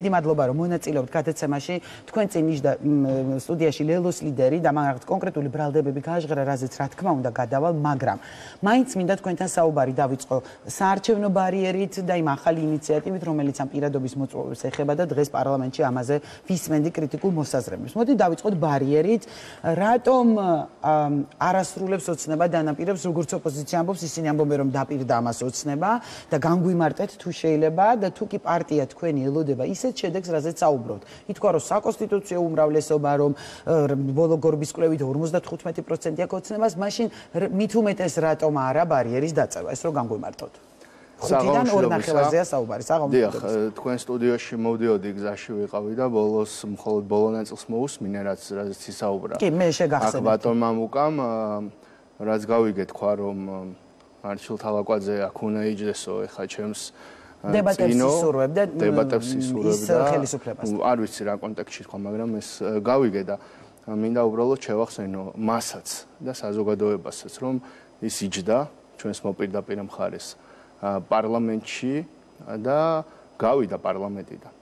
მადლობა რომ მონაწილეობთ გადაცემაში თქვენ წინ ნიშდა სტუდიაში ლელოს ლიდერი და მაგ კონკრეტული ბრალდებები გააჟღერა რაზეც რა თქმა უნდა გადავალ მაგრამ მაინც მინდა თქვენთან საუბარი დავიწყო საარჩევნო ბარიერით და იმ ახალი ინიციატივით რომელიც ამ პირადობის მოწვევებს ეხება და დღეს პარლამენტში ამაზე ვისმენდი კრიტიკულ მოსაზრებებს მოდი დავიწყოთ ბარიერით რატომ არასრულებს ოცნება დანაპირებს როგორც ოპოზიცია ამბობს ისინი ამბობენ რომ დაპირდა ამას ოცნება და განგვიმარტეთ თუ შეიძლება და თუ კი პარტია თქვენი ელოდება ისეთ შედეგს რაზეც საუბრობთ. ითქვა რომ საკონსტიტუციო უმრავლესობა რომ ბოლო გორბის კვლევით 55% აქვს ოცნებას, მაშინ მით უმეტეს რატომ არა ბარიერის დაწევა, ეს რო განგვიმარტოთ. ხუთიდან 2.5-ზეა საუბარი, საღამოს. თქვენ სტუდიაში მოვდიოდი გზაში ვიყავი და ბოლოს მხოლოდ ბოლო ნაწილს მოусმინე რაც ისაუბრა. კი, მე შეგახსენებ. აქ ბატონმა მუკამ რაც გავიგე თქვა რომ მარჩილ თალაკვაძე აქ უნდა იჯდესო ეხა ჩემს დებატებს ისურვებ და არ ვიცი რა კონტექსტში თქვა, მაგრამ ეს გავიგე და მინდა უბრალოდ შევახსენო მასაც და საზოგადოებასაც, რომ ის იჯდა ჩვენს მოპირდაპირ მხარეს პარლამენტში და გავიდა პარლამენტიდან.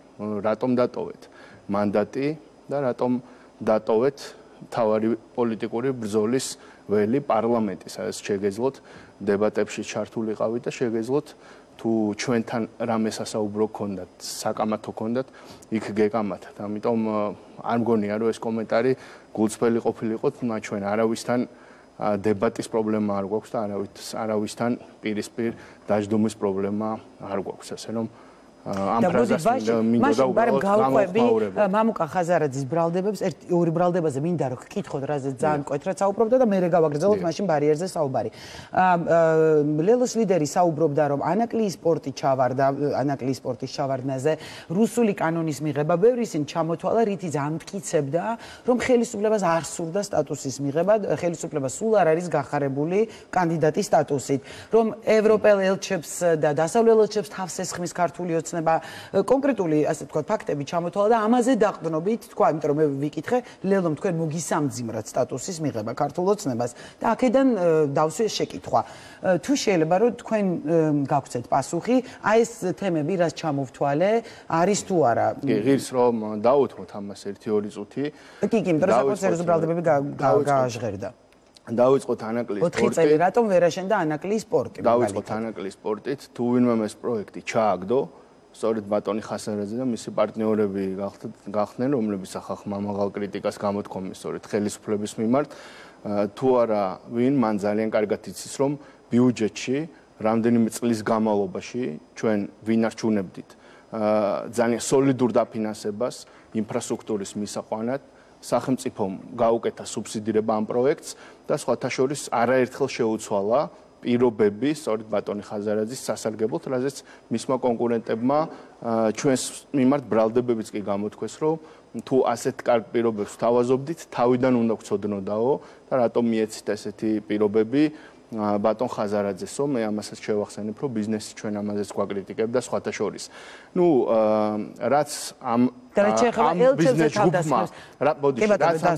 რატომ დატოვეთ მანდატი და რატომ დატოვეთ თავარი პოლიტიკური ბრძოლის ველი პარლამენტი, სადაც შეგეძლოთ დებატებში ჩართულიყავით და შეგეძლოთ თუ ჩვენთან რამე სასაუბრო გქონდათ, საკამათო გქონდათ, იქ გეკამათათ. ამიტომ არ მგონია რომ ეს კომენტარი გულწრფელი ყოფილიყოთ, ჩვენ არავისთან დებატის პრობლემა არ გვაქვს და არავისთან პირისპირ დაждდომის პრობლემა არ გვაქვს, ასე რომ ამ ფრაზას მინდოდა უბრალოდ გავყვები მამუკა ხაზარაძის ბრალდებებს, ორი ბრალდებაზე მინდა რომ გკითხოთ, რაზეც ძალიან მკვეთრად საუბრობდა და მე გავაგრძელოთ მაშინ ბარიერზე საუბარი. ლელოს ლიდერი საუბრობდა რომ ანაკლიის სპორტი ჩავარდა, ანაკლიის სპორტის ჩავარდნაზე რუსული კანონის მიღება ბევრი ისინი ჩამოთვალა, რითიც ამტკიცებდა რომ ხელისუფლებას არ სურდა სტატუსის მიღება, ხელისუფლება სულ არ არის გახარებული კანდიდატის სტატუსით, რომ ევროპელ ელჩებს და დასავლელ ელჩებს თავს ესხმის ქართული კონკრეტული ასე ვთქვათ ფაქტები ჩამოთვალა და ამაზე დაყრდნობით თქვა, იმიტომ რომ მე ვიკითხე ლელომ თქვენ მოგისამძიმრად სტატუსის მიღება ქართულ ოცნებას და აქედან დავსვე შეკითხვა. თუ შეიძლება რომ თქვენ გაგვცეთ პასუხი, აი ეს თემები რაც ჩამოვთვალე, არის თუ არა? კი, ღირს რომ დაუთმოთ ამას 1-2 წუთი. კი, იმიტომ რომ საკონსერვატიზმო ბრალდებები გააჟღერდა. დავიწყოთ ანაკლიის სპორტით. 4 წელი რატომ ვერ აშენდა ანაკლიის სპორტი? დავიწყოთ ანაკლიის სპორტით. თუ ვინმე ეს პროექტი ჩააგდო, სწორედ ბატონი ხასარაძე და მისი პარტნიორები გახდნენ, რომლებიც ახალ მაღალ კრიტიკას გამოთქვამენ სწორედ ხელისუფლების მიმართ, თუ არა ვინ მან ძალიან კარგად იცის, რომ ბიუჯეტში რამდენიმე წლის განმავლობაში ჩვენ ვინარჩუნებდით ძალიან სოლიდურ დაფინანსებას ინფრასტრუქტურის მისაყვანად, სახელმწიფომ გაუკეთა სუბსიდირება ამ პროექტს და სხვათა შორის არაერთხელ შეუცვალა პირობები სწორედ ბატონი ხაზარაძის სასარგებლოდ, რაზეც მისმა კონკურენტებმა ჩვენს მიმართ ბრალდებებიც კი გამოთქვეს, რომ თუ ასეთ კარგ პირობებს თავაზობდით, თავიდან უნდა გწოდნოდაო და რატომ მიეცით ესეთი პირობები ბატონ ხაზარაძესო, მე ამასაც შევახსენებ, რომ ბიზნესი ჩვენ ამაზეც გვაკრიტიკებდა სხვათა შორის. ნუ რაც ამ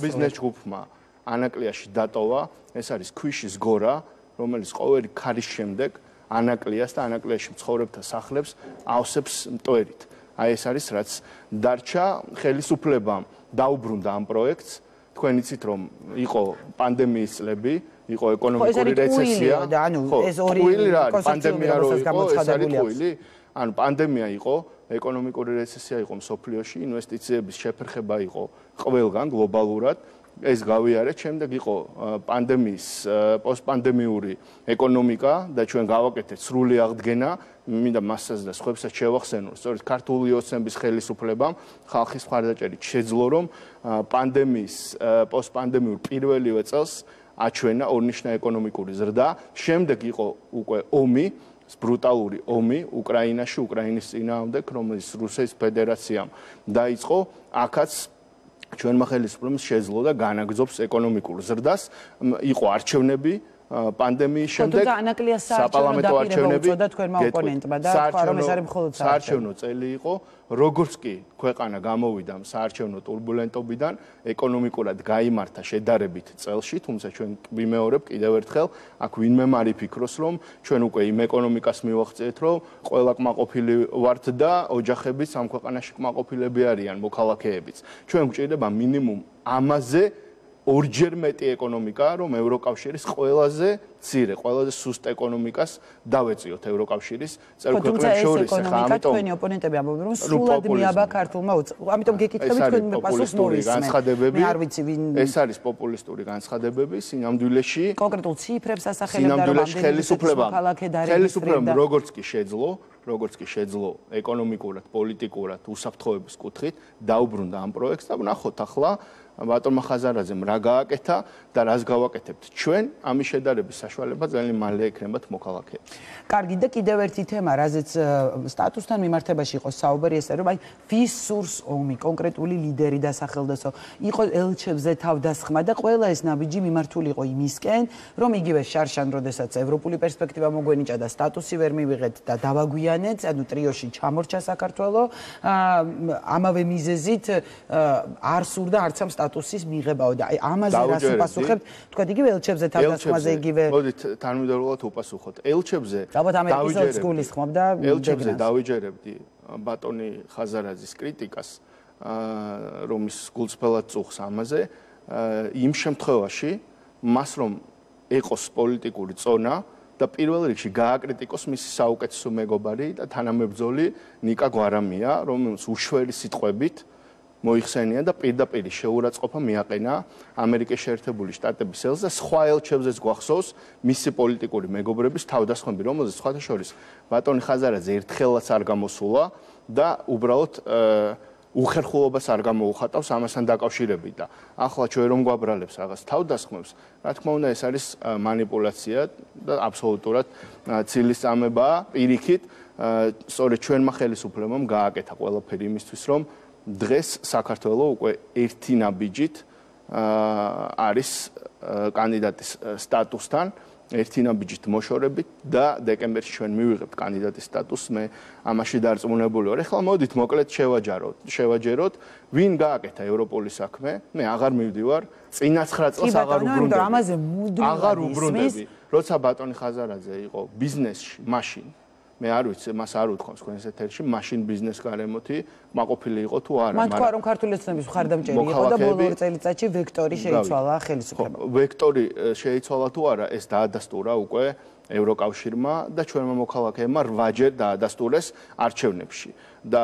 ბიზნეს ჯგუფმა ანაკლიაში დატოვა, ეს არის ქვიშის გორა, რომელიც ყოველი ქარის შემდეგ ანაკლიას და ანაკლიაში მცხოვრებთა სახლებს ავსებს მტვერით. აი ეს არის რაც დარჩა ხელისუფლებამ დაუბრუნდა ამ პროექტს. თქვენ იცით რომ იყო პანდემიის წლები, იყო ეკონომიკური რეცესია. ეს ორი პანდემია რო იყო, ეს არის ყვილი. ანუ პანდემია იყო, ეკონომიკური რეცესია იყო მსოფლიოში, ინვესტიციების შეფერხება იყო ყველგან გლობალურად. ეს გავიარეთ, შემდეგ იყო პანდემიის პოსტპანდემიური ეკონომიკა და ჩვენ გავაკეთეთ სრული აღდგენა, მინდა მასაც და სხვებსაც შევახსენო, სწორედ ქართული ოცნების ხელისუფლებამ ხალხის მხარდაჭერით შეძლო, რომ პანდემიის პოსტპანდემიურ პირველივე წელს აჩვენა ორნიშნა ეკონომიკური ზრდა, შემდეგ იყო უკვე ომი, ბრუტალური ომი უკრაინაში, უკრაინის წინააღმდეგ, რომელიც რუსეთის ფედერაციამ დაიწყო, აქაც ჩვენმა ხელისუფლებამ შეძლო და განაგრძობს ეკონომიკურ ზრდას, იყო არჩევნები, პანდემიის შემდეგ საპარლამენტო არჩევნები და თქვენმა ოპონენტმა და თქვა რომ ეს არის მხოლოდ საარჩევნო წელი იყო, როგორც კი ქვეყანა გამოვიდა საარჩევნო турბულენტობიდან, ეკონომიკურად გაიმართა შედარებით წელში, თუმცა ჩვენ ვიმეორებ კიდევ ერთხელ, აქ ვინმე არ იფიქროს, რომ ჩვენ უკვე იმ ეკონომიკას მივახციეთ, რომ ყველა კმაყოფილი ვართ და ოჯახებიც ამ ქვეყანაში კმაყოფილები არიან, მოქალაქეებიც. ჩვენ გვჭირდება მინიმუმ ამაზე ორჯერ მეტი ეკონომიკა, რომ ევროკავშირის ყველაზე მცირე, ყველაზე სუსტ ეკონომიკას დავეწიოთ ევროკავშირის წევრ ქვეყნებს შორის. ხა ამიტომ თქვენი ოპონენტები ამბობენ, რომ სრულად მიაბა ქართულმა ამიტომ გეკითხებით თქვენ პასუხს მოვისმენთ. მე არ ვიცი ვინ ეს არის პოპულისტური განცხადებები, სინამდვილეში კონკრეტულ ციფრებს ასახელებდა, რომ ხელისუფლებამ როგორც კი შეძლო ეკონომიკურად, პოლიტიკურად, უსაფრთხოების კუთხით დაუბრუნდა ამ პროექტს და ვნახოთ ახლა ბატონმა ხაზარაძემ რა გააკეთა და რას გავაკეთებთ ჩვენ, ამის შედარების საშუალება ძალიან მალე ექნებათ მოქალაქეებს. კარგი და კიდევ ერთი თემა, რაზეც სტატუსთან მიმართებაში იყო საუბარი, ესე რომ აი ვის სურს ომი, კონკრეტული ლიდერი დასახელდასო, იყო ელჩებზე თავდასხმა და ყველა ეს ნაბიჯი მიმართული იყო იმისკენ, რომ იგივე შარშან, როდესაც ევროპული პერსპექტივა მოგვენიჭა და სტატუსი ვერ მივიღეთ და დავაგვიანეთ, ანუ ტრიოში ჩამორჩა საქართველო, ამავე მიზეზით არ სურდა არც ამ სტატუსის მიღებაო და აი ამაზე რას უპასუხებთ? თქვა იგივე ელჩებზე თავდასხმაზე იგივე. მოდით თანმიმდევრულად უპასუხოთ. ელჩებზე დავიჯერებდი ბატონი ხაზარაძის კრიტიკას, რომ ის გულწრფელად წუხს ამაზე, იმ შემთხვევაში, მას რომ ეყოს პოლიტიკური წონა და პირველ რიგში გააკრიტიკოს მისი საუკეთესო მეგობარი და თანამებრძოლი ნიკა გვარამია, რომელს უშვერი სიტყვებით მოიხსენია და პირდაპირ შეურაცხყოფა მიაყენა ამერიკის შეერთებული შტატების ელს და სხვა ელჩებზეც გვახსოვს მისი პოლიტიკური მეგობრების თავდასხმები, რომელზეც სხვათა შორის ბატონი ხაზარაძე ერთხელაც არ გამოსულა და უბრალოდ უხერხულობას არ გამოუხატავს ამასთან დაკავშირებით და ახლა ჩვენ რომ გვაბრალებს რაღაც თავდასხმებს, რა თქმა უნდა ეს არის მანიპულაცია და აბსოლუტურად ცილისწამებაა პირიქით, სწორედ ჩვენმა ხელისუფლებამ გააკეთა ყველაფერი იმისთვის, რომ დღეს საქართველოს უკვე ერთი ნაბიჯით არის კანდიდატის სტატუსთან, ერთი ნაბიჯით მოშორებით და დეკემბერში ჩვენ მივიღებთ კანდიდატის სტატუსს, მე ამაში დარწმუნებული ვარ. ეხლა მოდით მოკლედ შევაჯეროთ, ვინ გააკეთა ევროპული საქმე, მე აღარ მივდივარ, წინა 9 წელს აღარ უბრუნდები. როცა ბატონი ხაზარაძე იყო ბიზნესში, მაშინ მე არ ვიცი, მას არ უთხოვს თქვენს ეთერში, მაშინ ბიზნეს გარემოთი მაყოფილი იყო თუ არა. მან თქვა რომ ქართული ოცნების მხარდამჭერი იყო და ბოლო ორ წელიწადში ვექტორი შეიცვალა ხელისუფლებამ. ვექტორი შეიცვალა თუ არა, ეს დაადასტურა უკვე ევროკავშირმა და ჩვენმა მოქალაქეებმა 8-ჯერ დაადასტურეს არჩევნებში. და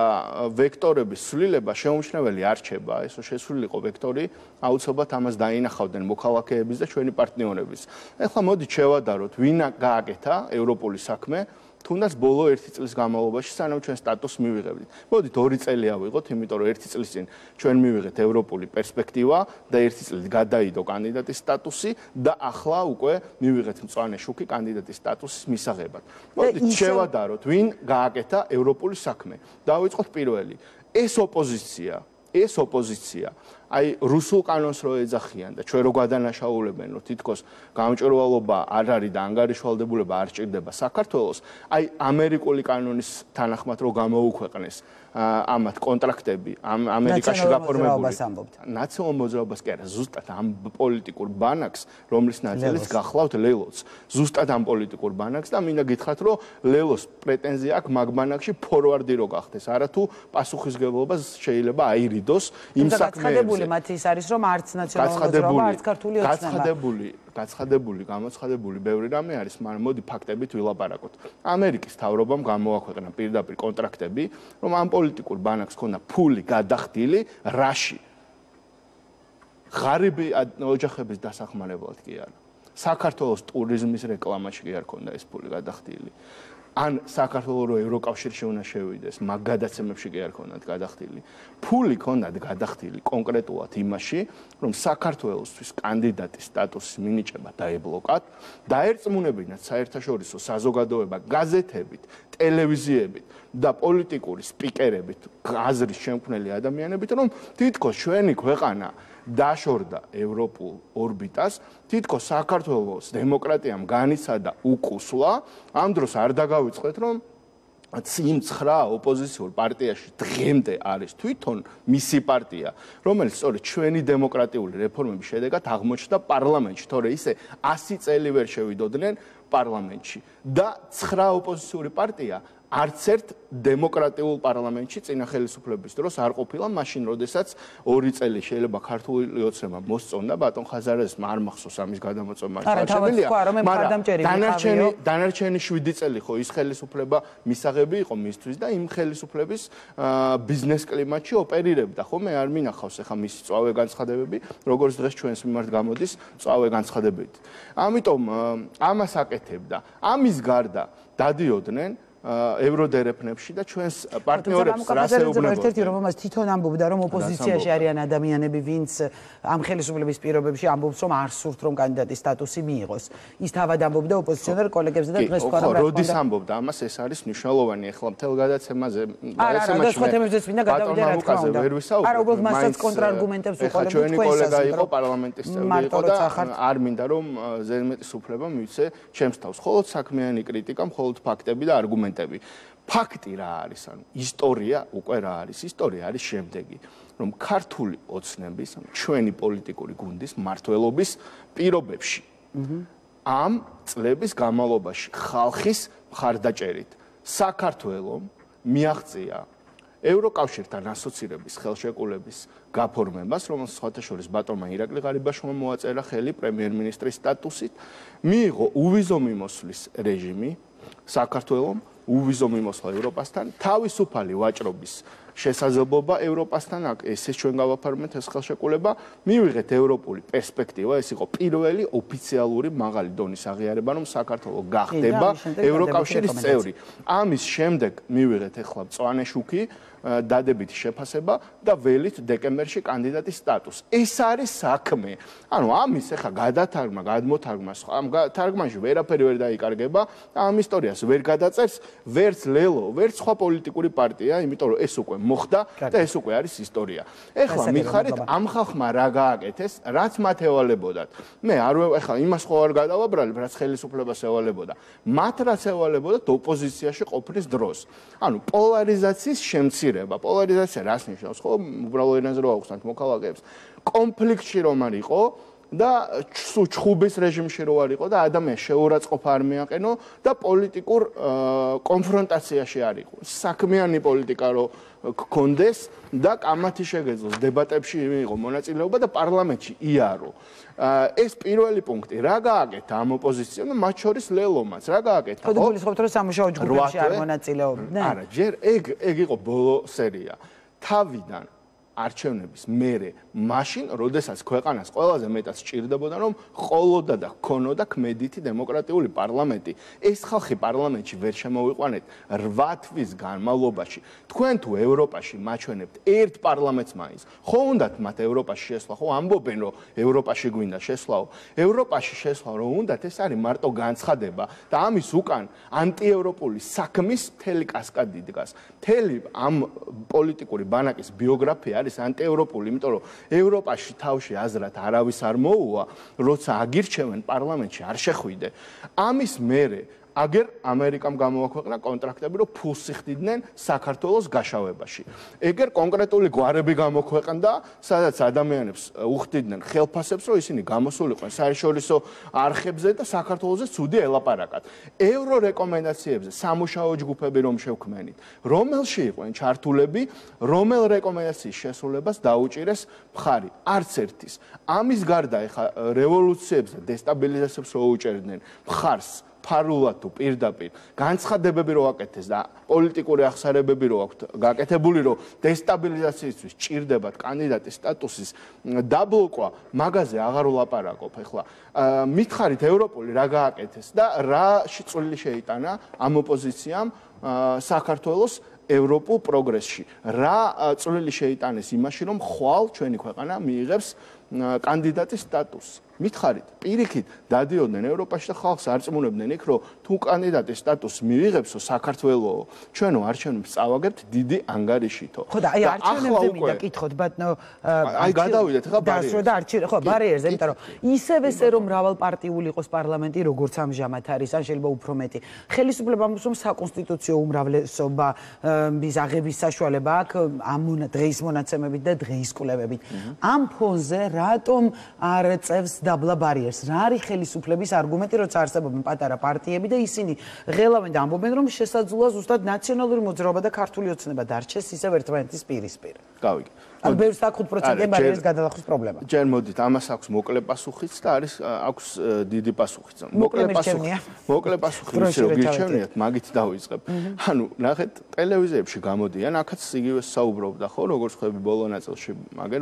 ვექტორების ცვლილება შეუმჩნეველი არ რჩება, ეს შესულიყო ვექტორი, აუცილებლად ამას დაინახავდნენ მოქალაქეების და ჩვენი პარტნიორების. ეხლა მოდით შევადაროთ, ვინ გააკეთა ევროპული საქმე, თუნდაც ბოლო 1 წლის განმავლობაში, სანამ ჩვენ სტატუსს მივიღებდით. მოდით 2 წელი ავიღოთ, იმიტომ რომ 1 წლის წინ ჩვენ მივიღეთ ევროპული პერსპექტივა და 1 წლით გადაიდო კანდიდატის სტატუსი და ახლა უკვე მივიღეთ მწვანე შუქი კანდიდატის სტატუსის მისაღებად. მოდით შევადაროთ, ვინ გააკეთა ევროპული საქმე. დავიწყოთ პირველი. ეს ოპოზიცია აი რუსულ კანონს რო ეძახიან და ჩვენ რო გადანაშაულებენ, რომ თითქოს გამჭვირვალობა არ არის და ანგარიშვალდებულება არ ჭირდება საქართველოს, აი ამერიკული კანონის თანახმად რო გამოუქვეყნეს ამათ კონტრაქტები ამერიკაში გაფორმებული ნაციონალურ მოძრაობას კი არა, ზუსტად ამ პოლიტიკურ ბანაკს, რომლის ნაწილიც გახლავთ ლელოც, ზუსტად ამ პოლიტიკურ ბანაკს და მინდა გითხრათ, რომ ლელოს პრეტენზია აქვს მაგ ბანაკში ფორვარდი რო გახდეს, არათუ პასუხისმგებლობას შეიძლება აირიდოს იმ საქმეებზე. მათ ის არის რომ არც ნაციონალური მოძრაობა, არც ქართული ოცნება. გამოცხადებული ბევრი რამე არის, მაგრამ მოდი ფაქტებით ვილაპარაკოთ. ამერიკის მთავრობამ გამოაქვეყნა პირდაპირ კონტრაქტები, რომ ამ პოლიტიკურ ბანაკს ქონდა ფული გადახდილი რაში. ღარიბი ოჯახების დასახმარებლად კი არა. საქართველოს ტურიზმის რეკლამაში კი არ ქონდა ეს ფული გადახდილი. ან საქართველოს რო ევროკავშირში უნდა შევიდეს, მაგ გადაცემებში კი არ ქონდათ გადახდილი. ფული ქონდათ გადახდილი კონკრეტულად იმაში, რომ საქართველოსთვის კანდიდატის სტატუსის მინიჭება დაებლოკათ, დაერწმუნებინათ საერთაშორისო საზოგადოება გაზეთებით, ტელევიზიებით და პოლიტიკური სპიკერებით, აზრის შემქმნელი ადამიანებით, რომ თითქოს ჩვენი ქვეყანა დაშორდა ევროპულ ორბიტას, თითქოს საქართველოს დემოკრატიამ განიცადა უკუსლა, ამ დროს არ დაგავიწყეთ, რომ ციმცხრა ოპოზიციურ პარტიაში დღემდე არის თვითონ მისი პარტია, რომელიც სწორედ ჩვენი დემოკრატიული რეფორმების შედეგად აღმოჩნდა პარლამენტში, თორე ისე 100 წელი ვერ შევიდოდნენ პარლამენტში და 9 ოპოზიციური პარტია არც ერთ დემოკრატიულ პარლამენტში წინა ხელისუფლების დროს არ ყოფილა, მაშინ როდესაც 2 წელი შეიძლება ქართული ოცნება მოსწონდა, ბატონ ხაზარაძემ არ მახსოვს ამის გადამოწმა შეგვიძლია, მაგრამ დანარჩენი 7 წელი ხო ის ხელისუფლება მისაღები იყო მისთვის და იმ ხელისუფლების ბიზნეს კლიმატში ოპერირებდა, ხო მე არ მინახავს ახლა მისი წვავე განცხადებები, როგორც დღეს ჩვენს მიმართ გამოდის წვავე განცხადებებით. ამიტომ ამას აკეთებდა. ამის გარდა დადიოდნენ ევროდერეფნებში და ჩვენს პარტნიორებს რასეუბნებოდნენ. ერთ-ერთი რომელმაც თვითონ ამბობდა, რომ ოპოზიციაში არიან ადამიანები, ვინც ამ ხელისუფლების პირობებში ამბობს, რომ არ სურთ, რომ კანდიდატის სტატუსი მიიღოს. ის თავად ამბობდა ოპოზიციონერ კოლეგებზე და დღეს თქვა, რომ როდის ამბობდა ამას, ეს არის მნიშვნელოვანი. ახლა მთელ გადაცემაზე არა, სხვა თემებზეც მინდა გადავიდე, რა თქმა უნდა. არა, უბრალოდ მასაც კონტრარგუმენტებს უყოლებთ ჩვენი კოლეგა იყო პარლამენტის წევრი იყო და არ მინდა რომ ზედმეტის უფლება მივცე ჩემს თავს. მხოლოდ საქმიანი კრიტიკა, მხოლოდ ფაქტები და არგუმენტები. ფაქტი რა არის, ანუ ისტორია უკვე რა არის? ისტორია არის შემდეგი, რომ ქართული ოცნების, ჩვენი პოლიტიკური გუნდის მმართველობის პირობებში ამ წლების განმავლობაში ხალხის მხარდაჭერით საქართველოს მიაღწია ევროკავშირთან ასოცირების ხელშეკრულების გაფორმებას, რომელსაც სხვათაშორის ბატონმა ირაკლი ღარიბაშვილმა მოაწერა ხელი პრემიერ-მინისტრის სტატუსით, მიიღო უვიზო მიმოსვლის რეჟიმი საქართველოს უვიზო მიმოსვლა ევროპასთან, თავისუფალი ვაჭრობის შესაძლებლობა ევროპასთან, ესეც ჩვენ გავაფორმეთ ეს ხელშეკრულება, მივიღეთ ევროპული პერსპექტივა, ეს იყო პირველი ოფიციალური მაღალი დონის აღიარება, რომ საქართველოს გახდება ევროკავშირის წევრი. ამის შემდეგ მივიღეთ ახლა მწვანე შუქი, დადებითი შეფასება და ველით დეკემბერში კანდიდატის სტატუსი. ეს არის საქმე. ანუ ამის ახლა გადათარგმნა, გადმოთარგმნა, ამ თარგმანში ვერაფერი ვერ დაიკარგება, ამ ისტორიას ვერ გადაწერს ვერც ლელო, ვერც სხვა პოლიტიკური პარტია, იმიტომ რომ ეს უკვე მოხდა და ეს უკვე არის ისტორია. ეხლა მითხარით ამ ხალხმა რა გააკეთეს, რაც მათ ევალებოდათ. მე არ ახლა იმას ხო არ გადავაბრალებ, რაც ხელისუფლებას ევალებოდა. მათ რაც ევალებოდათ ოპოზიციაში ყოფნის დროს. ანუ პოლარიზაციის შემცირება. პოლარიზაცია რას ნიშნავს? ხო, უბრალოდ ენაზე რო ავხსნათ მოქალაქეებს. კონფლიქტში რომ არ იყო და ჩხუბის რეჟიმში რო არ იყო და ადამიანს შეურაცხყოფა არ მიაყენო და პოლიტიკურ კონფრონტაციაში არ იყო. საქმიანი პოლიტიკა რო გქონდეს და კამათი შეგეძლოს დებატებში მიიღო მონაწილეობა და პარლამენტში იარო. ეს პირველი პუნქტი. რა გააკეთა ამ ოპოზიციამ და მათ შორის ლელომაც? რა გააკეთა? ხო, გულისხმობთ, რომ სამუშაო ჯგუფებში არ მონაწილეობდნენ? არა, ჯერ ეგ იყო ბოლო სერია. თავიდან არჩევნების მერე მაშინ, როდესაც ქვეყანას ყველაზე მეტად სჭირდებოდა, რომ ყოლოდა და ქონოდა ქმედითი დემოკრატიული პარლამენტი. ეს ხალხი პარლამენტში ვერ შემოვიყვანეთ 8 თვის განმავლობაში. თქვენ თუ ევროპაში მაჩვენებთ ერთ პარლამენტს მაინც. ხო უნდათ მათ ევროპაში შესვლა, ხო ამბობენ, რომ ევროპაში გვინდა შესვლაო. ევროპაში შესვლა რომ უნდათ, ეს არის მარტო განცხადება და ამის უკან ანტიევროპული საქმის მთელი კასკადი დგას. მთელი ამ პოლიტიკური ბანაკის ბიოგრაფია არის ანტიევროპული, იმიტომ რომ ევროპაში თავში აზრად არავის არ მოუვა, როცა აგირჩევენ პარლამენტში არ შეხვიდე. ამის მერე აგერ ამერიკამ გამოაქვეყნა კონტრაქტები, რომ ფულს იხდიდნენ საქართველოს გაშავებაში. ეგერ კონკრეტული გვარები გამოქვეყნდა, სადაც ადამიანებს უხდიდნენ ხელფასებს, რომ ისინი გამოსულიყვნენ საერთაშორისო არხებზე და საქართველოზე ცუდი ელაპარაკათ. ევრო რეკომენდაციებზე სამუშაო ჯგუფები რომ შევქმნით, რომელში იყვნენ ჩართულები, რომელ რეკომენდაციის შესრულებას დაუჭირეს მხარი, არც ერთის. ამის გარდა ეხა რევოლუციებს და დესტაბილიზაციებს რო უჭერდნენ მხარს ფარულად თუ პირდაპირ განცხადებები რო აკეთეს და პოლიტიკური აღსარებები რო აქვთ გაკეთებული, რომ დესტაბილიზაციისთვის ჭირდებათ კანდიდატის სტატუსის დაბლოკვა, მაგაზე აღარ ვლაპარაკობ. ახლა მითხარით ევროპული რა გააკეთეს და რა წვლილი შეიტანა ამ ოპოზიციამ საქართველოს ევროპულ პროგრესში. რა წვლილი შეიტანეს იმაში, რომ ხვალ ჩვენი ქვეყანა მიიღებს კანდიდატის სტატუსს. მითხარით, პირიქით დადიოდნენ ევროპაში და ხალხს არწმუნებდნენ იქ, რომ თუ კანდიდატის სტატუსს მივიღებსო საქართველო, ჩვენო არჩევნებს წავაგებთ დიდი ანგარიშითო. ხო და აი არჩევნებზე მინდა კითხოთ, ბატონო, აი გადავიდეთ ხა ბარიერზე და ხო, ბარიერზე, იმიტომ რომ ისევ ესე რომ მრავალპარტიული იყოს პარლამენტი, როგორც ამჟამად არის, ან შეიძლება უფრო მეტი. ხელისუფლებამ რომ საკონსტიტუციო უმრავლესობის აღების საშუალება აქვს ამ დღის მონაცემებით და დღის კვლევებით. ამ ფონზე რატომ არ წევს დაბლა ბარიერს? რა არის ხელისუფლების არგუმენტი, როცა არსებობენ პატარა პარტიები და ისინი ღელავენ და ამბობენ, რომ შესაძლოა ზუსტად ნაციონალური მოძრაობა და ქართული ოცნება დარჩეს ისევ ერთმანეთის პირისპირ. გავიგე. ან ბევრს 5% ბარიერის გადალახვის პრობლემა. ჯერ მოდით, ამას აქვს მოკლე პასუხიც და აქვს დიდი პასუხიც. მოკლე პასუხი ის რომ გირჩევნიათ, მაგით დავიწყებ. ანუ ნახეთ, ტელევიზიებში გამოდიან, აქაც იგივე საუბრობდა ხო, როგორც ხვდები ბოლო ნაწილში, მაგერ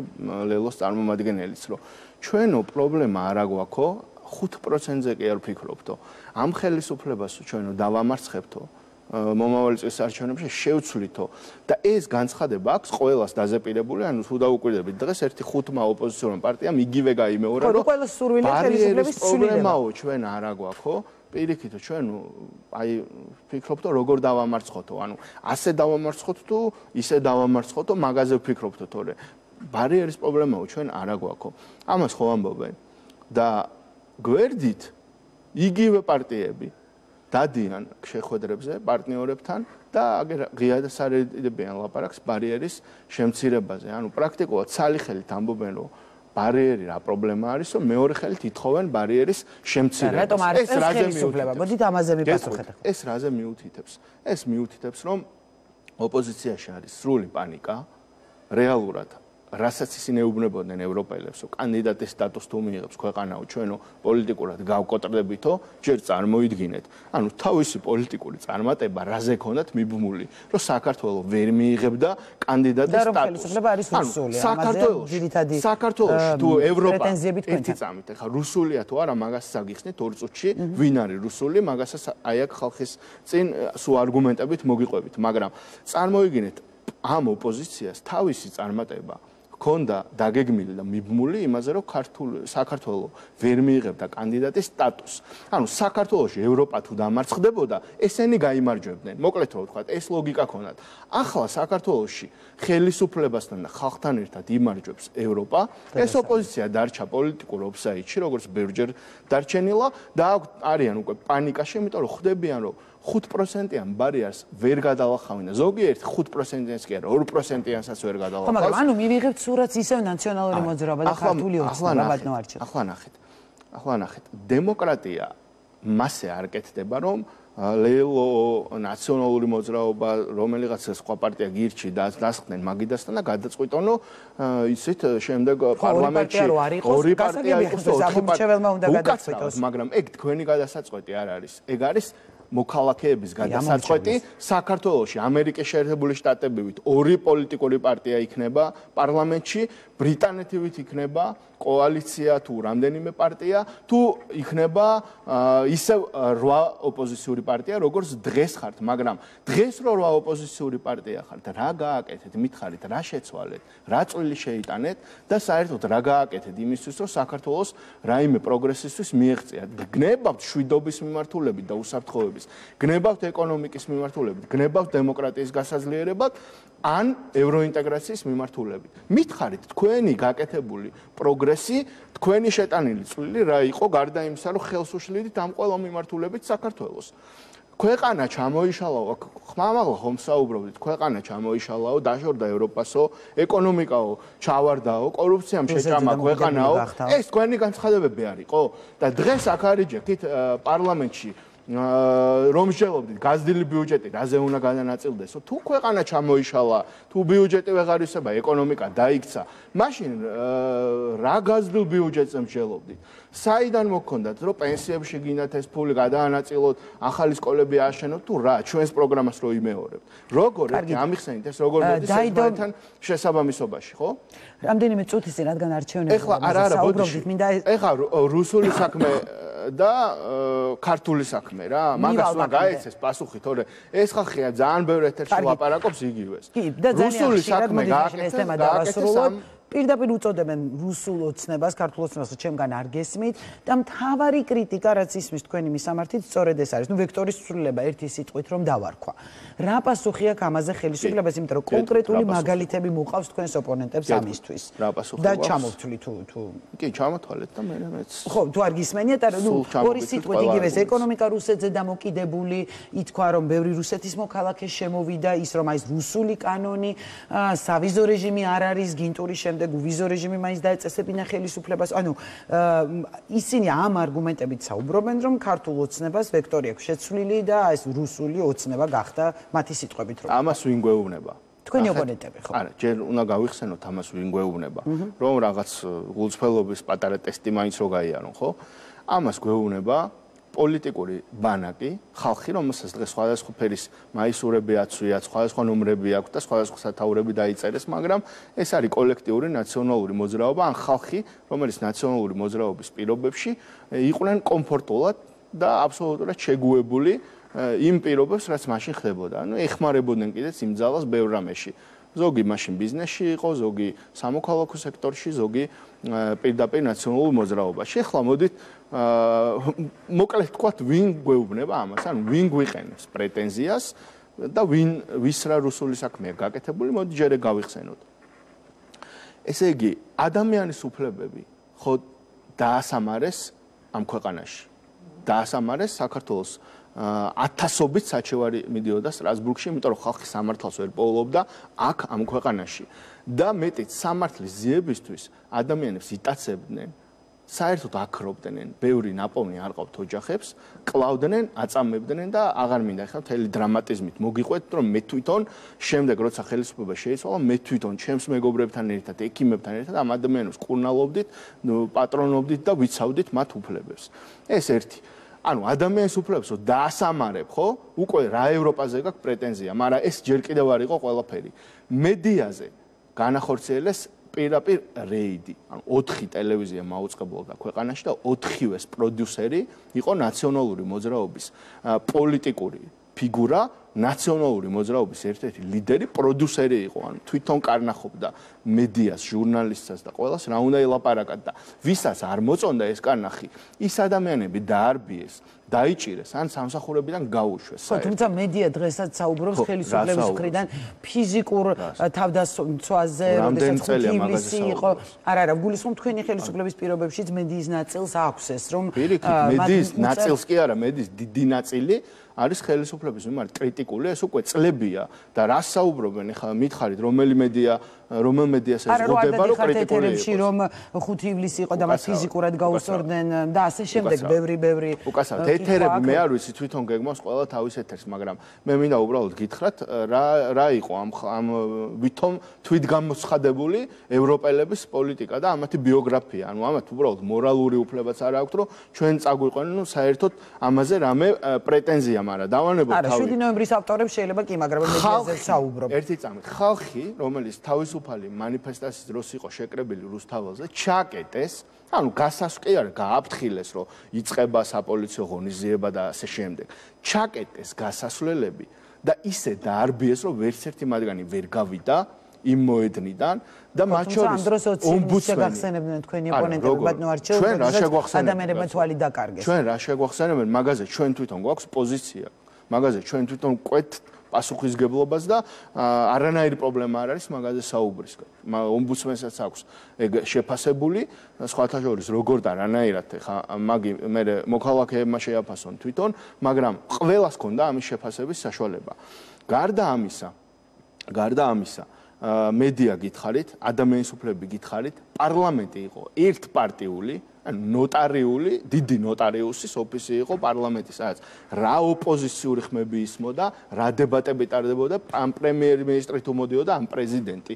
ლელოს წარმომადგენელიც, რომ ჩვენო პრობლემა არა გვაქვს, 5%-ზე კი არ ვფიქრობთო. ამ ხელისუფლებას ჩვენო დავამარცხებთო. მომავალი წლის არჩევნებში შევცვლითო და ეს განცხადება აქვს ყველას დაზეპირებული, ანუ თუ დაუკვირდებით დღეს ერთი 5 ოპოზიციონური პარტიამ იგივე გაიმეორა, რომ ყველას სურვილი ხელისუფლების პრობლემაო ჩვენ არა გვაქვს, პირიქით ჩვენ აი ვფიქრობთ, როგორ დავამარცხოთო, ანუ ასე დავამარცხოთ თუ ისე დავამარცხოთო, მაგაზე ვფიქრობთო, თორე ბარიერის პრობლემაო ჩვენ არა გვაქვს. ამას ხო ამბობენ და გვერდით იგივე პარტიები დადიან შეხვედრებზე პარტნიორებთან და ღია და სარედებიან ლაპარაკს ბარიერის შემცირებაზე. ანუ პრაქტიკულად ცალი ხელით ამბობენ, რომ ბარიერი რა პრობლემა არის, რომ მეორე ხელით ითხოვენ ბარიერის შემცირებას. რატომ არ ეს ხელისუფლება? მოდით ამაზე მიპასუხეთ. ეს რაზე მიუთითებს? ეს მიუთითებს, რომ ოპოზიციაში არის სრული პანიკა, რეალურად რასაც ისინი ეუბნებოდნენ ევროპელებს, რომ კანდიდატის სტატუსს თუ მიიღებს ქვეყანაო, ჩვენო პოლიტიკურად გავკოტრდებითო, ჯერ წარმოიდგინეთ. ანუ თავისი პოლიტიკური წარმატება რაზე ქონდათ მიბმული, რომ საქართველოს ვერ მიიღებდა კანდიდატის სტატუსს. და რომ ხელისუფლება არის რუსული, ამაზე ძირითადი საქართველოში თუ ევროპა ერთი წამით, ეხლა რუსულია თუ არა, მაგას საგიხსნით 2 წუთში, ვინ არის რუსული, მაგასაც აი აქ ხალხის წინ სულ არგუმენტებით მოგიყვებით, მაგრამ წარმოიდგინეთ ამ ოპოზიციას თავისი წარმატება ქონდა დაგეგმილი და მიბმული იმაზე, რომ საქართველოს ვერ მიიღებდა კანდიდატის სტატუსს. ანუ საქართველოში ევროპა თუ დამარცხდებოდა, ესენი გაიმარჯვებდნენ. მოკლედ რომ ვთქვათ, ეს ლოგიკა ქონდათ. ახლა საქართველოში ხელისუფლებასთან და ხალხთან ერთად იმარჯვებს ევროპა, ეს ოპოზიცია დარჩა პოლიტიკურ ოფსაიდში, როგორც ბევრჯერ დარჩენილა და არიან უკვე პანიკაში, იმიტომ რომ ხვდებიან, რომ 5%-იან ბარიერს ვერ გადალახავენ და ზოგიერთი 5%-იანს კი არა 2%-იანსაც ვერ გადალახავს. მაგრამ ანუ მივიღებთ სურათს ისევ ნაციონალური მოძრაობა და ქართული ოცნება ბატონო არჩევ. ახლა ნახეთ, დემოკრატია მასე არ კეთდება, რომ ლელო ნაციონალური მოძრაობა, რომელიღაც სხვა პარტია გირჩი და დასხდნენ მაგიდასთან და გადაწყვიტონო ისეთ შემდეგ პარლამენტში ორი პარტია იყოს და 4 პარტიელმა უნდა გადაწყვიტოს. მაგრამ ეგ თქვენი გადასაწყვეტი არ არის. ეგ არის მოქალაქეების გადასაწყვეტი. საქართველოში ამერიკის შეერთებული შტატებივით 2 პოლიტიკური პარტია იქნება პარლამენტში, ბრიტანეთივით იქნება კოალიცია თუ რამდენიმე პარტია, თუ იქნება ისევ 8 ოპოზიციური პარტია, როგორც დღეს ხართ, მაგრამ დღეს რო 8 ოპოზიციური პარტია ხართ, რა გააკეთეთ? მითხარით, რა შეცვალეთ, რა წვლილი შეიტანეთ და საერთოდ რა გააკეთეთ იმისთვის, რომ საქართველოს რაიმე პროგრესისთვის მიეღწიათ. გნებავთ შვიდობის მიმართულებით და უსაფრთხოების, გნებავთ ეკონომიკის მიმართულებით, გნებავთ დემოკრატიის გასაძლიერებად, ან ევროინტეგრაციის მიმართულებით. მითხარით, თქვენი გაკეთებული პროგრესი, თქვენი შეტანილი წვლილი რა იყო გარდა იმისა, რომ ხელს უშლიდით ამ ყველა მიმართულებით საქართველოს. ქვეყანა ჩამოიშალაო, ხმამაღლა ხომ საუბრობდით, ქვეყანა ჩამოიშალაო, დაშორდა ევროპასო, ეკონომიკაო ჩავარდაო, კორუფციამ შეჭამა ქვეყანაო. ეს თქვენი განცხადებები არისო? და დღეს აქ არიჯექით პარლამენტში რომ შეძლობდით გაზრდილი ბიუჯეტი რაზე უნდა განანაწილდესო, თუ ქვეყანა ჩამოიშალა, თუ ბიუჯეტი ვეღარ ისება, ეკონომიკა დაიქცა, მაშინ რა გაზრდილ ბიუჯეტზე მსჯელობდით? საიდან მოგქონდათ, რომ პენსიებში გინდათ ეს ფული გადაანაწილოთ, ახალი სკოლები ააშენოთ, თუ რა, ჩვენს პროგრამას რო იმეორებთ. როგორ ამიხსენით ეს როგორ მოდის ერთმანეთთან შესაბამისობაში, ხო? რამდენიმე წუთის წინ რადგან არჩევნები საუბრობდით, მინდა ეხლა რუსული საქმე და ქართული საქმე რა, მაგას უნდა გაეცეს პასუხი, თორე ეს ხალხია ძალიან ბევრ ეთერში ლაპარაკობს იგივეს. რუსული საქმე გააკეთეს ამ პირდაპირ უწოდებენ რუსულ ოცნებას, ქართულ ოცნებას, ჩემგან არ გესმით და მთავარი კრიტიკა, რაც ისმის თქვენი მისამართით, სწორედ ეს არის. ვექტორის ცვლილება ერთი სიტყვით რომ დავარქვა. რა პასუხი აქვს ამაზე ხელისუფლებას, იმიტომ რომ კონკრეტული მაგალითები მოყავს თქვენს ოპონენტებს ამისთვის. და ჩამოვთვლი თუ კი, ჩამოთვალეთ და მეც. ხო, თუ არ გისმენიათ, არა, ორი სიტყვით იგივე ეს ეკონომიკა რუსეთზე დამოკიდებული, ითქვა რომ ბევრი რუსეთის მოქალაქე შემოვიდა, ის რომ აი რუსული კანონი, სავიზო რეჟიმი არ არის, გინტურის შემდეგ ვიზო რეჟიმი მაინც დაეწესებინა ხელისუფლებას. ანუ ისინი ამ არგუმენტებით საუბრობენ, რომ ქართულ ოცნებას ვექტორი აქვს შეცვლილი და ეს რუსული ოცნება გახდა მათი სიტყვებით რომ. ამას ვინ გვეუბნება? თქვენი ოპონენტები ხო? არა, ჯერ უნდა გავიხსენოთ ამას ვინ გვეუბნება, რომ რაღაც გულწრფელობის პატარა ტესტი მაინც რო გაიარონ, ხო? ამას გვეუბნება პოლიტიკური ბანაკი, ხალხი, რომელსაც დღეს სხვადასხვა ფერის მაისურები აცვიათ, სხვადასხვა ნომრები აქვს და სხვადასხვა სათაურები დაიწერეს, მაგრამ ეს არის კოლექტიური ნაციონალური მოძრაობა, ან ხალხი, რომელიც ნაციონალური მოძრაობის პირობებში იყვნენ კომფორტულად და აბსოლუტურად შეგუებული იმ პირობებს, რაც მაშინ ხდებოდა. ანუ ეხმარებოდნენ კიდეც იმ ძალას ბევრ რამეში. ზოგი მაშინ ბიზნესში იყო, ზოგი სამოქალაქო სექტორში, ზოგი პირდაპირ ნაციონალურ მოძრაობაში. ახლა მოდით მოკლედ თქვათ, ვინ გვეუბნება ამას, ანუ ვინ გვიყენებს პრეტენზიას და ვის რა რუსული საქმეა გაკეთებული, მოდი ჯერ გავიხსენოთ. ესე იგი, ადამიანის უფლებები ხო დაასამარეს ამ ქვეყანაში. დაასამარეს საქართველოს ათასობით საჩევარი მიდიოდა სტრასბურგში, იმიტომ რომ ხალხი სამართალს ვერ პოულობდა აქ ამ ქვეყანაში. და მეტიც სამართლის ძიებისთვის ადამიანებს იტაცებდნენ, საერთოდ აკრობდნენ, ბევრი ნაპოვნი არ ყავთ ოჯახებს, კლავდნენ, აწამებდნენ და აღარ მინდა ხა მთელი დრამატიზმით მოგიყვეთ, რომ მე თვითონ შემდეგ როცა ხელისუფლება შეიცვალა, მე თვითონ ჩემს მეგობრებთან ერთად, ექიმებთან ერთად ამ ადამიანებს კურნალობდით, პატრონობდით და ვიცავდით მათ უფლებებს. ეს ერთი. ანუ ადამიანის უფლებებს დაასამარებ, ხო? უკვე რა ევროპაზე გაქვს პრეტენზია, მაგრამ ეს ჯერ კიდევ არ იყო ყველაფერი. მედიაზე განახორციელეს პირდაპირ რეიდი. ანუ 4 ტელევიზია მაუწყებლობდა ქვეყანაში და 4-ვეს პროდიუსერი იყო ნაციონალური მოძრაობის პოლიტიკური ფიგურა, ნაციონალური მოძრაობის ერთ-ერთი ლიდერი, პროდიუსერი იყო, ანუ თვითონ კარნახობდა მედიას, ჟურნალისტსაც და ყველას რა უნდა ელაპარაკათ და ვისაც არ მოწონდა ეს კარნახი, ის ადამიანები დაარბიეს, დაიჭირეს, ან სამსახურებიდან გაუშვეს. ხო, თუმცა მედია დღესაც საუბრობს ხელისუფლების მხრიდან ფიზიკურ თავდასხმაზე, როდესაც ხუთივლისი იყო. არა, გულისხმობ თქვენი ხელისუფლების პირობებშიც მედიის ნაწილს აქვს ეს, რომ მედიის ნაწილს კი არა, მედიის დიდი ნაწილი არის ხელისუფლების მიმართ კრიტიკული, ეს უკვე წლებია და რა საუბრობენ, ეხლა მითხარით რომელ მედიას ეზღუდება, რომ კრიტიკული იყოს. რომ 5 ივლისი იყო და მათ ფიზიკურად გაუსწორდნენ და ასე შემდეგ, ბევრი უკასავთ ეთერები მე არ ვიცი თვითონ გეგმავს ყველა თავის ეთერს, მაგრამ მე მინდა უბრალოდ გითხრათ რა იყო ამ ვითომ თვითგამოცხადებული ევროპელების პოლიტიკა და ამათი ბიოგრაფია. ანუ ამათ უბრალოდ მორალური უფლებაც არ აქვთ, რომ ჩვენ წაგვიყვნენ, ну საერთოდ ამაზე რამე პრეტენზია, მაგრამ დავანებოთ თავი. არა, 7 ნოემბრის ავტორებს შეიძლება კი, მაგრამ მედიაზე საუბრობ. ერთი წამით ხალხი, რომელიც თავისუფალი მანიფესტაციის დროს იყო შეკრებილი რუსთაველზე, ჩაკეტეს, ანუ გასასვლელი არ გააფრთხილეს, რომ იწყება საპოლიციო ღონისძიება და ასე შემდეგ. ჩაკეტეს გასასვლელები და ისე დაარბიეს, რომ ვერც ერთი მათგანი ვერ გავიდა იმ მოედნიდან და მათ შორის ომბუდსმენი შეგახსენებდნენ თქვენი ოპონენტები, ბატონო არჩეულ ადამიანებმა თვალი დაკარგეს. ჩვენ რა შეგვახსენებენ, მაგაზე ჩვენ თვითონ გვაქვს პოზიცია. მაგაზე ჩვენ თვითონ ყვეთ პასუხისგებლობას და არანაირი პრობლემა არ არის მაგაზე საუბრის. ომბუდსმენსაც აქვს ეგ შეფასებული, სხვათა შორის როგორ და რანაირად ხა მაგი მე მოქალაქეებმა შეაფასონ თვითონ, მაგრამ ყველას ჰქონდა ამის შეფასების საშუალება. გარდა ამისა, მედია გითხარით, ადამიანის უფლებები გითხარით, პარლამენტი იყო ერთპარტიული, ანუ ნოტარიული, დიდი ნოტარიუსის ოფისი იყო პარლამენტი, სადაც რა ოპოზიციური ხმები ისმოდა, რა დებატები ტარდებოდა, ამ პრემიერ-მინისტრი თუ მოდიოდა, ამ პრეზიდენტი.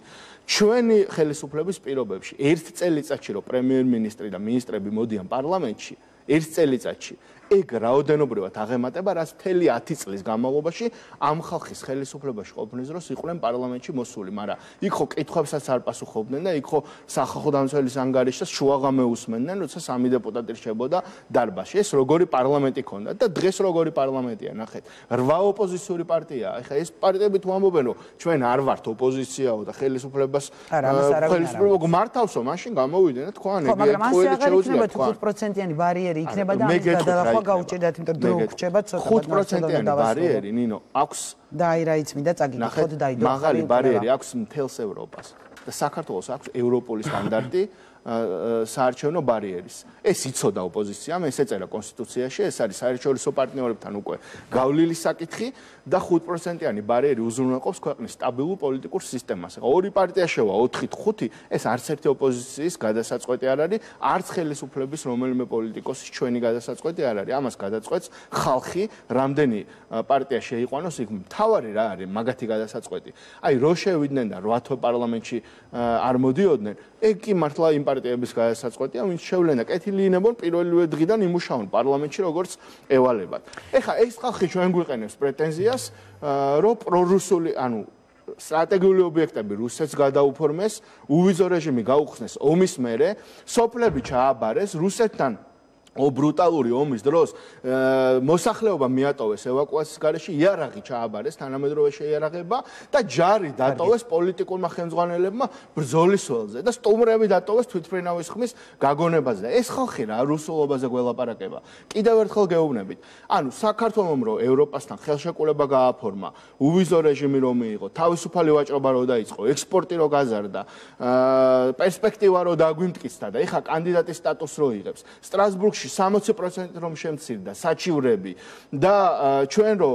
ჩვენი ხელისუფლების პირობებში ერთ წელიწადში, რომ პრემიერ-მინისტრი და მინისტრები მოდიან პარლამენტში, ერთ წელიწადში ეგ რაოდენობრივად აღემატება, რაც მთელი 10 წლის განმავლობაში ამ ხალხის ხელისუფლებაში ყოფნის დროს იყვნენ პარლამენტში მოსული, მაგრამ იქ ხო კითხვებსაც არ პასუხობდნენ და იქ ხო სახალხო დამცველის ანგარიშს შუაღამე უსმენდნენ, როცა 3 დეპუტატი რჩებოდა დარბაზში. ეს როგორი პარლამენტი ქონდა და დღეს როგორი პარლამენტია, ნახეთ. 8 ოპოზიციური პარტიაა. ეხლა ეს პარტიები თუ ამბობენ, რომ ჩვენ არ ვართ ოპოზიციაო და ხელისუფლებას ხელისუფლება მართავსო, მაშინ გამოვიდნენ და თქვენ ეგ მაგრამ ასე აღარ იქნება თუ 5%-იანი ბარიერი იქნება და ამის გადალახვა გაუჭირდათ, იმიტომ რომ დრო გრჩება ცოტა 5%-იანი ბარიერი, ნინო, აქვს და აი რა იცმიდა წაგიკითხოთ და აი მაღალი ბარიერი აქვს მთელს ევროპას და საქართველოს აქვს ევროპული სტანდარტი საარჩევნო ბარიერის. ეს იცოდა ოპოზიციამ, ეს ეწერა კონსტიტუციაში, ეს არის საერთაშორისო პარტნიორებთან უკვე გავლილი საკითხი და 5%-იანი ბარიერი უზრუნველყოფს ქვეყნის სტაბილურ პოლიტიკურ სისტემას. ორი პარტია შევა 4-ით 5, ეს არც ერთი ოპოზიციის გადასაწყვეტი არ არის, არც ხელისუფლების რომელიმე პოლიტიკოსის ჩვენი გადასაწყვეტი არ არის. ამას გადაწყვეტს ხალხი, რამდენი პარტია შეიყვანოს, იქ მთავარი რა არის მაგათი გადასაწყვეტი. აი რო შევიდნენ და 8 თვე პარლამენტში არ მოდიოდნენ, ეგ კი მართლა იმ პარტიების გადასაწყვეტია, ვინც შევლენ და კეთილინებონ პირველივე დღიდან იმუშაონ პარლამენტში როგორც ევალებად. ეხლა ეს ხალხი ჩვენ გვიყენებს პრეტენზიას, რომ პრორუსული, ანუ სტრატეგიული ობიექტები რუსეთს გადაუფორმეს, უვიზო რეჟიმი გაუხსნეს ომის მერე, სოფლები ჩააბარეს რუსეთთან ბრუტალური ომის დროს მოსახლეობა მიატოვეს ევაკუაციის გარეშე, იარაღი ჩააბარეს, თანამედროვე შეიარაღება და ჯარი დატოვეს პოლიტიკურმა ხელმძღვანელებმა ბრძოლის ველზე და სტუმრები დატოვეს თვითმფრინავის ხმის გაგონებაზე. ეს ხალხი რა რუსულობაზე გველაპარაკება. კიდევ ერთხელ გეუბნებით. ანუ საქართველომ რო ევროპასთან ხელშეკრულება გააფორმა, უვიზო რეჟიმი რომ მიიღო, თავისუფალი ვაჭრობა რო დაიწყო, ექსპორტი რო გაზარდა, პერსპექტივა რო დაგვიმტკიცდა და ეხა კანდიდატის სტატუსს რო იღებს. სტრასბურგში 60% რომ შემცირდა საჩივრები და ჩვენ რო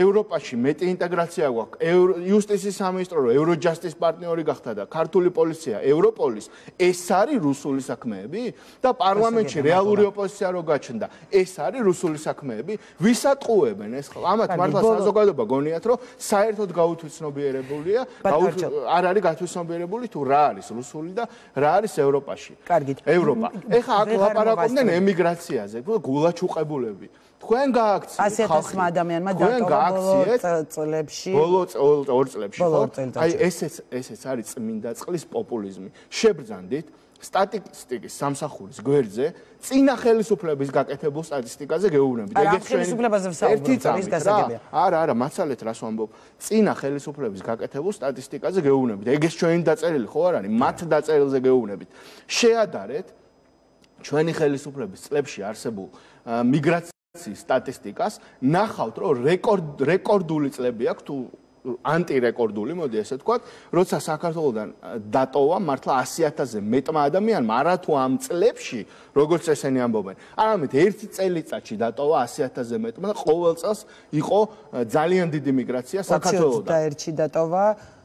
ევროპაში მეტი ინტეგრაცია გვაქვს, იუსტიციის სამინისტრო რო ევროჯასტის პარტნიორი გახდა და ქართული პოლიცია ევროპოლის, ეს არის რუსული საქმეები და პარლამენტში რეალური ოპოზიცია რო გაჩნდა, ეს არის რუსული საქმეები, ვისატყუებენ ეს ამათ მართლა საზოგადოება გონიათ რომ საერთოდ გაუთვითცნობიერებულია, არ არის გათვითცნობიერებული თუ რა არის რუსული და რა არის ევროპაში. კარგით. ევროპა. ეხლა აქ ლაპარაკობდნენ ემიგრაციაზე, გულაჩუყებულები. თქვენ გააქციეთ ხალხმა ადამიანმა დატოვა ბოლო წლებში. ბოლო 2 წლებში, ხო? აი ესეც არის წმინდა წყლის პოპულიზმი. შებრძანდით სტატისტიკის სამსახურის გვერდზე წინა ხელისუფლების გაკეთებულ სტატისტიკაზე გეუბნებით. ეგეც ხელისუფლებაზე ვსაუბრობთ, ის გასაგებია. არა, მაცალეთ რას ვამბობ. წინა ხელისუფლების გაკეთებულ სტატისტიკაზე გეუბნებით. ეგეც ჩვენი დაწერილი ხო არ არის? მათ დაწერილზე გეუბნებით. შეადარეთ ჩვენი ხელისუფლების წლებში არსებულ მიგრაციის სტატისტიკას, ნახავთ, რომ რეკორდული წლები აქვს თუ ანტირეკორდული, მოდი ესე ვთქვათ, როცა საქართველოსთან დატოვა მართლა 100,000-ზე მეტმა ადამიანმა, არა თუ ამ წლებში, როგორც ესენი ამბობენ, არამედ ერთი წელიწადში დატოვა 100,000-ზე მეტმა და ყოველ წელს იყო ძალიან დიდი მიგრაცია საქართველოსთან. და ერთი დატოვა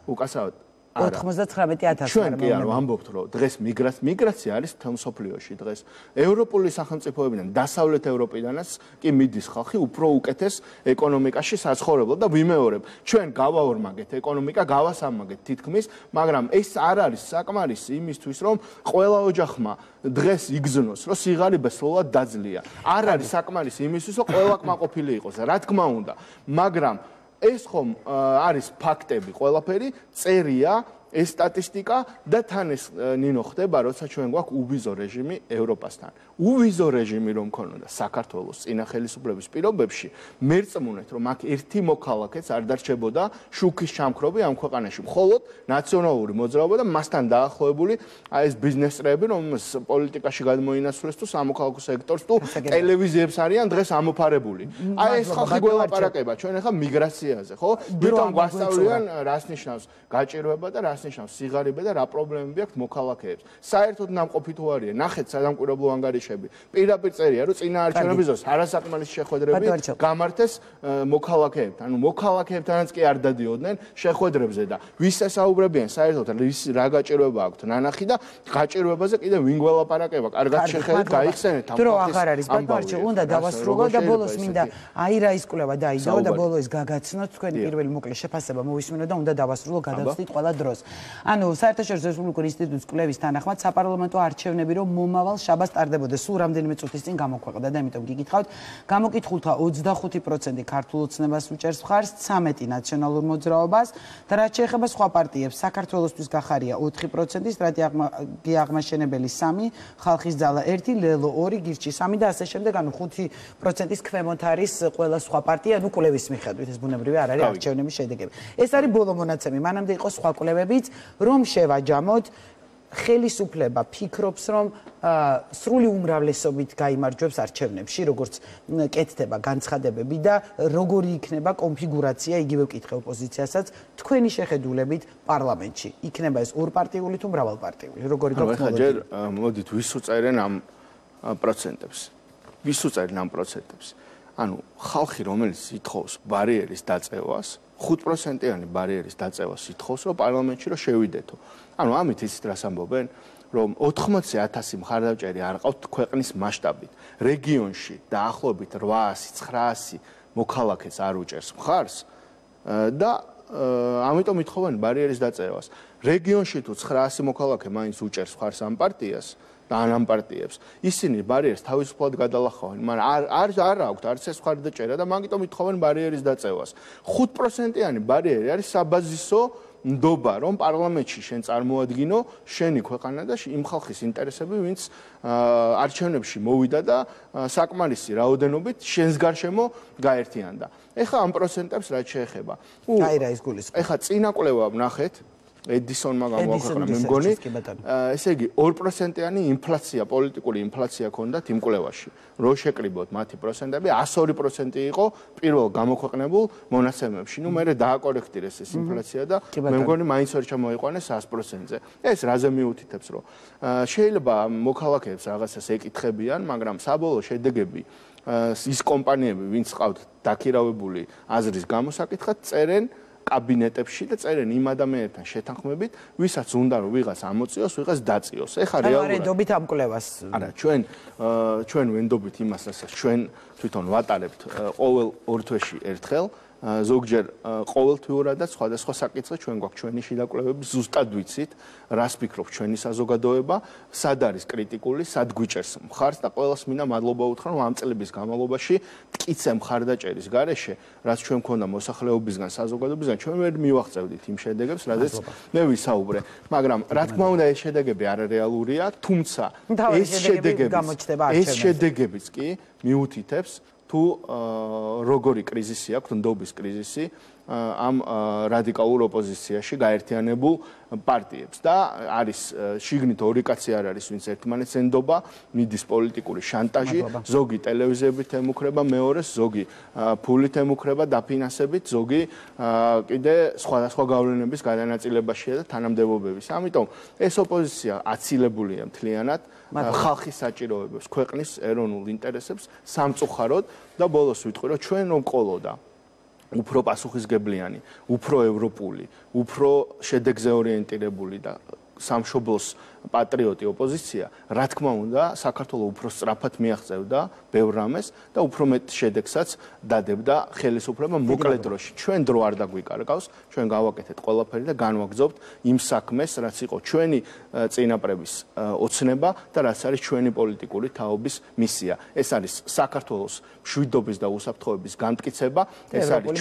უკასავად 99,000. ჩვენ კი არ ვამბობთ, რომ დღეს მიგრაცია არის მთელ მსოფლიოში დღეს. ევროპული სახელმწიფოებიდან, დასავლეთ ევროპიდანაც კი მიდის ხალხი უფრო უკეთეს ეკონომიკაში საცხოვრებლად და ვიმეორებ. ჩვენ გავაორმაგეთ ეკონომიკა, გავასამაგეთ თითქმის, მაგრამ ეს არ არის საკმარისი იმისთვის, რომ ყველა ოჯახმა დღეს იგზნოს, რომ სიღარიბე სრულად დაძლია. არ არის საკმარისი იმისთვის, რომ ყველა კმაყოფილი იყოს. რა თქმა უნდა, მაგრამ ეს ხომ არის ფაქტები, ყველაფერი წერია, ეს სტატისტიკა და თან ეს ნინო ხდება, როცა ჩვენ გვაქვს უვიზო რეჟიმი ევროპასთან. უვიზო რეჟიმი რომ ქონოდა საქართველოს წინა ხელისუფლების პირობებში, მერწმუნეთ, რომ აქ ერთი მოქალაქეც არ დარჩებოდა შუქის ჩამქრობი ამ ქვეყანაში. მხოლოდ ნაციონალური მოძრაობა და მასთან დაახლოებული აი ეს ბიზნესწრეები, რომ პოლიტიკაში გადმოინაცვლეს თუ სამოქალაქო სექტორს თუ ტელევიზიებს არიან დღეს ამოფარებული. აი ეს ხალხი გველაპარაკება ჩვენ ახლა მიგრაციაზე, ხო? თვითონ გვასწავლიან რას ნიშნავს გაჭირვება და რას ნიშნავს სიღარიბე და რა პრობლემები აქვს მოქალაქეებს. საერთოდ ნამყოფი თუ არიან, ნახეთ სადამკვირვებლო ანგარიშები. პირდაპირ წერია, რომ წინა არჩევნების დროს არასაკმარისი შეხვედრები გამართეს მოქალაქეებთან. ანუ მოქალაქეებთანაც კი არ დადიოდნენ შეხვედრებზე და ვის ესაუბრებიან საერთოდ რა გაჭირვება აქვთ ნანახი და გაჭირვებაზე კიდე ვინ გველაპარაკება. კარგად შეხედეთ, გაიხსენეთ ამ დრო აღარ არის ბატონო, უნდა დავასრულო და ბოლოს მინდა აი რა ის კვლევა დაიდო და ბოლოს გაგაცნოთ თქვენი პირველი მოკლე შეფასება მოვისმინოთ და უნდა დავასრულო გადავწყვიტ ყველა დროს. ანუ საერთაშორისო რესპუბლიკური ინსტიტუტის კვლევის თანახმად საპარლამენტო არჩევნები რომ მომავალ შაბათს ტარდებოდა სულ რამდენიმე წუთის წინ გამოქვეყნდა და ამიტომ გიგითხავთ გამოკითხულთა 25% ქართულ ოცნებას უჭერს მხარს 13 ნაციონალურ მოძრაობას და რაც შეეხება სხვა პარტიებს საქართველოსთვის გახარია 4% სტრატეგია აღმაშენებელი 3 ხალხის ძალა 1 ლელო 2 გირჩი 3 და ასე შემდეგ ანუ 5%-ის ქვემოთ არის ყველა სხვა პარტია ანუ კვლევის მიხედვით ეს ბუნებრივი არ არის არჩევნების შედეგები ეს არის ბოლო მონაცემი მანამდე იყო სხვა კვლევებიც რომ შევაჯამოთ ხელისუფლება ფიქრობს რომ სრული უმრავლესობით გაიმარჯვებს არჩევნებში როგორც კეთდება განცხადებები და როგორი იქნება კონფიგურაცია იგივე ვკითხე ოპოზიციასაც თქვენი შეხედულებით პარლამენტში იქნება ეს ორპარტიული თუ მრავალპარტიული როგორი გქონდათ მოდით ვის უწერენ ამ პროცენტებს ვის უწერენ ამ პროცენტებს ანუ ხალხი რომელიც ითხოვს ბარიერის დაწევას 5%-იანი ბარიერის დაწევას ითხოვს რომ პარლამენტში რომ შევიდეთო ანუ ამით ისიც რას ამბობენ რომ 80,000 მხარდამჭერი არ ყავთ ქვეყნის მასშტაბით რეგიონში დაახლოებით 800-900 მოქალაქეს არ უჭერს მხარს და ამიტომ ითხოვენ ბარიერის დაწევას რეგიონში თუ 900 მოქალაქე მაინც უჭერს მხარს ამ პარტიას და ამ პარტიებს ისინი ბარიერს თავისუფლად გადალახავენ მაგრამ არ აქვთ არც ეს მხარდაჭერა და მაგიტომ ითხოვენ ბარიერის დაწევას 5%-იანი ბარიერი არის საბაზისო ნდობა რომ პარლამენტში შენ წარმოადგინო შენი ქვეყანა და იმ ხალხის ინტერესები ვინც არჩევნებში მოვიდა და საკმარისი რაოდენობით შენს გარშემო გაერთიანდა ეხლა ამ პროცენტებს რაც შეეხება აი რა ის გულისხმობს ეხლა წინა კვლევა ვნახეთ ედისონმა გამოაქვეყნა მე მგონი ესე იგი 2%-იანი ინფლაცია პოლიტიკური ინფლაცია ჰქონდათ იმ კვლევაში რო შეკრიბოთ მათი პროცენტები 102% იყო პირველ გამოქვეყნებულ მონაცემებში ნუ მე დააკორექტირეს ეს ინფლაცია და მე მგონი მაინც ვერ ჩამოიყვანეს 100%-ზე ეს რაზე მიუთითებს რომ შეიძლება მოქალაქეებს რაღაცას ეკითხებიან მაგრამ საბოლოო შედეგები ის კომპანიები ვინც ყავთ დაქირავებული აზრის გამოსაკითხად წერენ კაბინეტებში და წერენ იმ ადამიანებთან შეთანხმებით, ვისაც უნდა რომ ვიღას ამოწიოს, ვიღას დაწიოს. ეხლა რეალურად ვენდობით ამ კვლევას. არა, ჩვენ ვენდობით იმას, რასაც ჩვენ თვითონ ვატარებთ ყოველ ორ თვეში ერთხელ. ზოგჯერ ყოველთვიურადაც სხვადასხვა საკითხზე ჩვენ გვაქვს ჩვენი შიდა კვლევები, ზუსტად ვიცით, რას ფიქრობს ჩვენი საზოგადოება, სად არის კრიტიკული, სად გვიჭერს მხარს და ყველას მინდა მადლობა უთხრა, რომ ამ წლების განმავლობაში მტკიცე მხარდაჭერის გარეშე, რაც ჩვენ მქონდა მოსახლეობისგან, საზოგადოებისგან, ჩვენ ვერ მივაღწევდით იმ შედეგებს, რადგან მე ვისაუბრე, მაგრამ რა თქმა უნდა ეს შედეგები არარეალურია, თუმცა ეს შედეგებიც კი მიუთითებს თუ როგორი კრიზისი აქვს ნდობის კრიზისი ამ რადიკალურ ოპოზიციაში გაერთიანებულ პარტიებს და არის შიგნით ორი კაცი არ არის ვინც ერთმანეთს ენდობა მიდის პოლიტიკური შანტაჟი ზოგი ტელევიზიებით ემუქრება მეორეს ზოგი ფულით ემუქრება დაფინანსებით ზოგი კიდე სხვადასხვა გავლენების გადანაწილებაშია და თანამდებობების ამიტომ ეს ოპოზიცია აცილებულია მთლიანად ხალხის საჭიროებებს ქვეყნის ეროვნულ ინტერესებს სამწუხაროდ და ბოლოს ვიტყვი რომ ჩვენ რომ ყოლოდა უფრო პასუხისგებლიანი, უფრო ევროპული, უფრო შედეგზე ორიენტირებული და სამშობლოს პატრიოტი ოპოზიცია, რა თქმა უნდა, საქართველოს უფრო სწრაფად მიაღწევდა ბევრ რამეს და უფრო მეტ შედეგსაც დადებდა ხელისუფლება მოკლე დროში. ჩვენ დრო არ დაგვიკარგავს, ჩვენ გავაკეთეთ ყველაფერი და განვაგრძობთ იმ საქმეს, რაც იყო ჩვენი წინაპრების ოცნება და რაც არის ჩვენი პოლიტიკური თაობის მისია. ეს არის საქართველოს მშვიდობის და უსაფრთხოების განმტკიცება, ეს არის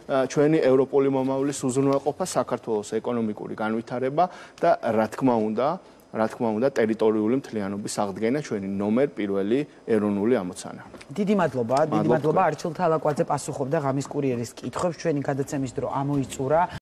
ჩვენი ევროპული მომავლის უზრუნველყოფა, საქართველოს ეკონომიკური განვითარება და რა თქმა უნდა ტერიტორიული მთლიანობის აღდგენა ჩვენი ნომერ პირველი ეროვნული ამოცანა. დიდი მადლობა არჩილ თალაკვაძე პასუხობდა ღამის კურიერის კითხვებს ჩვენი გადაცემის დრო ამოიწურა